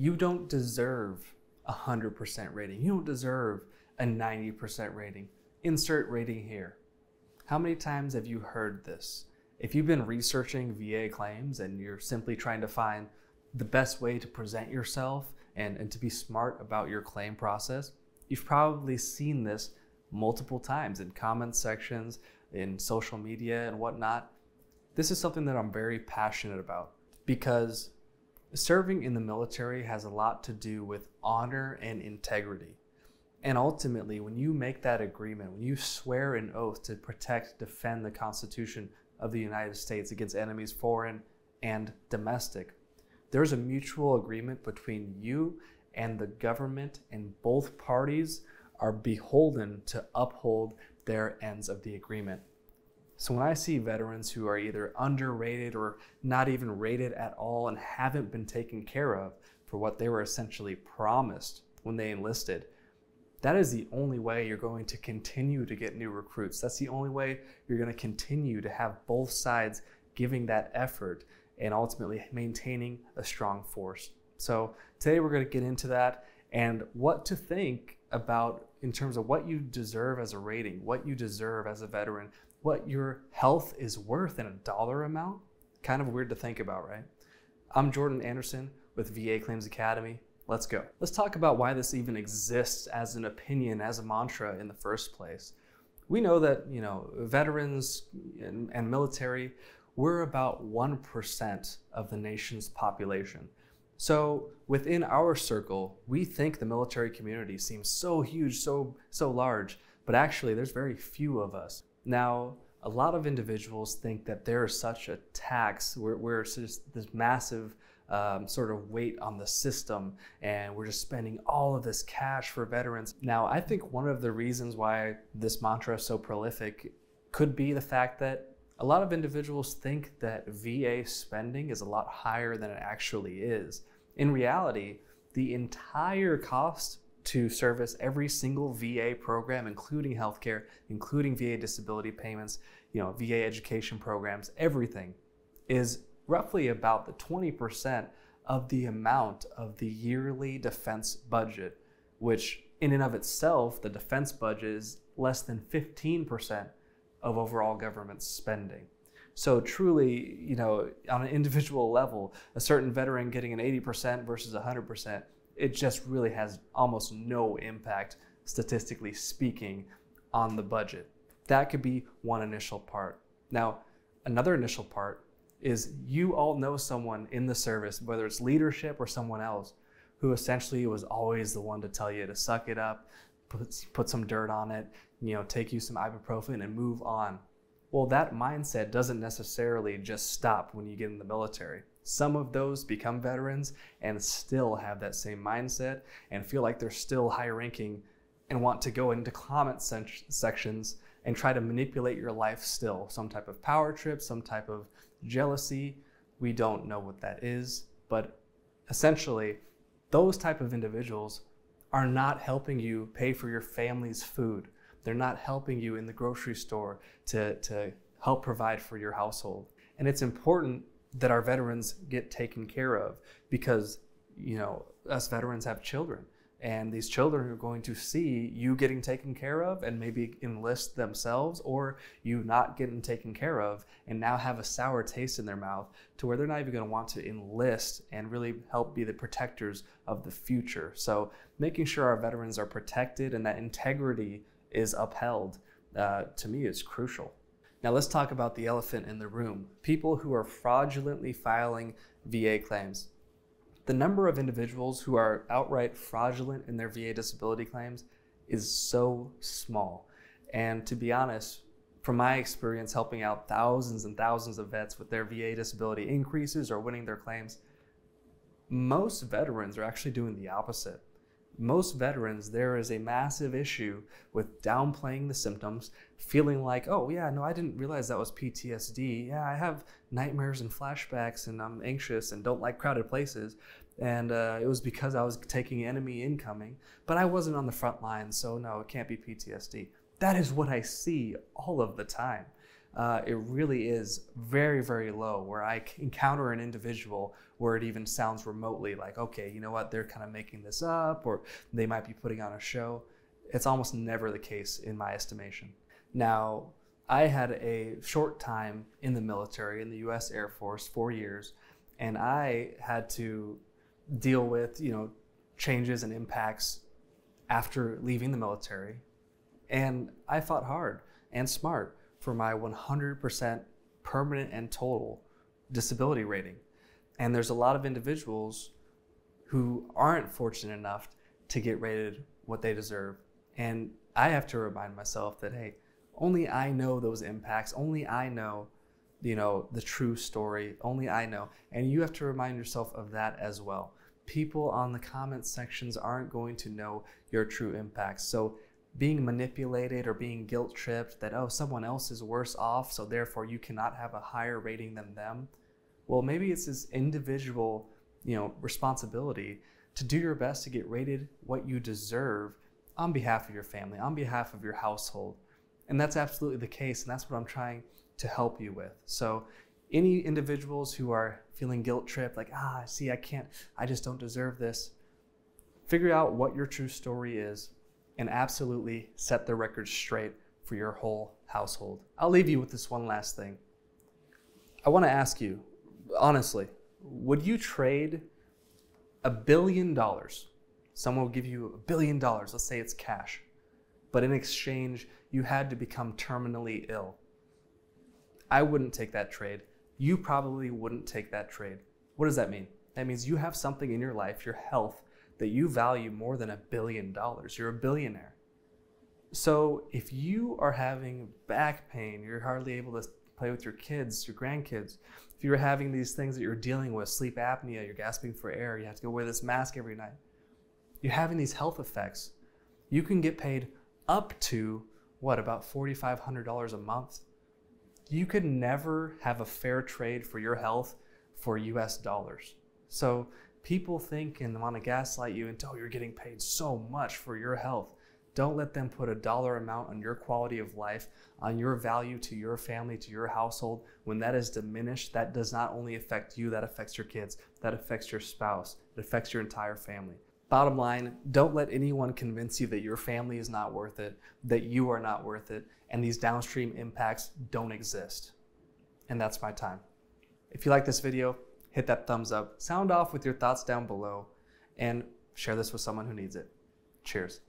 You don't deserve a 100% rating. You don't deserve a 90% rating. Insert rating here. How many times have you heard this? If you've been researching VA claims and you're simply trying to find the best way to present yourself and to be smart about your claim process, you've probably seen this multiple times in comment sections, in social media and whatnot. This is something that I'm very passionate about because serving in the military has a lot to do with honor and integrity. And ultimately, when you make that agreement, when you swear an oath to protect, defend the Constitution of the United States against enemies, foreign and domestic, there's a mutual agreement between you and the government, and both parties are beholden to uphold their ends of the agreement. So when I see veterans who are either underrated or not even rated at all and haven't been taken care of for what they were essentially promised when they enlisted, that is the only way you're going to continue to get new recruits. That's the only way you're going to continue to have both sides giving that effort and ultimately maintaining a strong force. So today we're going to get into that and what to think about in terms of what you deserve as a rating, what you deserve as a veteran, what your health is worth in a dollar amount. Kind of weird to think about, right? I'm Jordan Anderson with VA Claims Academy. Let's go. Let's talk about why this even exists as an opinion, as a mantra in the first place. We know that, veterans and military, we're about 1% of the nation's population. So within our circle, we think the military community seems so huge, so large, but actually there's very few of us. Now, a lot of individuals think that there is such a tax, we're just this massive sort of weight on the system, and we're just spending all of this cash for veterans. Now, I think one of the reasons why this mantra is so prolific could be the fact that a lot of individuals think that VA spending is a lot higher than it actually is. In reality, the entire cost to service every single VA program, including healthcare, including VA disability payments, VA education programs, everything is roughly about the 20% of the amount of the yearly defense budget, which in and of itself, the defense budget is less than 15% of overall government spending. So truly, on an individual level, a certain veteran getting an 80% versus 100%, it just really has almost no impact, statistically speaking, on the budget. That could be one initial part. Now, another initial part is you all know someone in the service, whether it's leadership or someone else, who essentially was always the one to tell you to suck it up, put some dirt on it, take you some ibuprofen and move on. Well, that mindset doesn't necessarily just stop when you get in the military. Some of those become veterans and still have that same mindset and feel like they're still high ranking and want to go into comment sections and try to manipulate your life still. Some type of power trip, some type of jealousy. We don't know what that is, but essentially those type of individuals are not helping you pay for your family's food. They're not helping you in the grocery store to help provide for your household. And it's important that our veterans get taken care of because, us veterans have children, and these children are going to see you getting taken care of and maybe enlist themselves, or you not getting taken care of and now have a sour taste in their mouth to where they're not even going to want to enlist and really help be the protectors of the future. So making sure our veterans are protected and that integrity is upheld, to me, is crucial. Now let's talk about the elephant in the room, people who are fraudulently filing VA claims. The number of individuals who are outright fraudulent in their VA disability claims is so small. And to be honest, from my experience helping out thousands and thousands of vets with their VA disability increases or winning their claims, most veterans are actually doing the opposite. Most veterans, there is a massive issue with downplaying the symptoms, feeling like, oh yeah, no, I didn't realize that was PTSD. Yeah, I have nightmares and flashbacks and I'm anxious and don't like crowded places. And it was because I was taking enemy incoming, but I wasn't on the front line, so no, it can't be PTSD. That is what I see all of the time. it really is very, very low, where I encounter an individual where it even sounds remotely like, okay, you know what, they're kind of making this up, or they might be putting on a show. It's almost never the case in my estimation. Now, I had a short time in the military, in the US Air Force, 4 years, and I had to deal with, changes and impacts after leaving the military. And I fought hard and smart for my 100% permanent and total disability rating. And there's a lot of individuals who aren't fortunate enough to get rated what they deserve. And I have to remind myself that, hey, only I know those impacts. Only I know, the true story. Only I know. And you have to remind yourself of that as well. People on the comment sections aren't going to know your true impacts. So being manipulated or being guilt tripped that, oh, someone else is worse off, so therefore you cannot have a higher rating than them. Well, maybe it's this individual, responsibility to do your best to get rated what you deserve on behalf of your family, on behalf of your household. And that's absolutely the case, and that's what I'm trying to help you with. So any individuals who are feeling guilt tripped, like, see, I just don't deserve this, figure out what your true story is and absolutely set the record straight for your whole household. I'll leave you with this one last thing. I want to ask you, honestly, would you trade $1 billion? Someone will give you $1 billion, let's say it's cash, but in exchange, you had to become terminally ill. I wouldn't take that trade. You probably wouldn't take that trade. What does that mean? That means you have something in your life, your health, that you value more than $1 billion. You're a billionaire. So if you are having back pain, you're hardly able to play with your kids, your grandkids, if you're having these things that you're dealing with, sleep apnea, you're gasping for air, you have to go wear this mask every night, you're having these health effects, you can get paid up to, about $4,500 a month? You could never have a fair trade for your health for US dollars. So people think and want to gaslight you until you're getting paid so much for your health. Don't let them put a dollar amount on your quality of life, on your value to your family, to your household. When that is diminished, that does not only affect you, that affects your kids, that affects your spouse, it affects your entire family. Bottom line, don't let anyone convince you that your family is not worth it, that you are not worth it, and these downstream impacts don't exist. And that's my time. If you like this video, hit that thumbs up, sound off with your thoughts down below, and share this with someone who needs it. Cheers.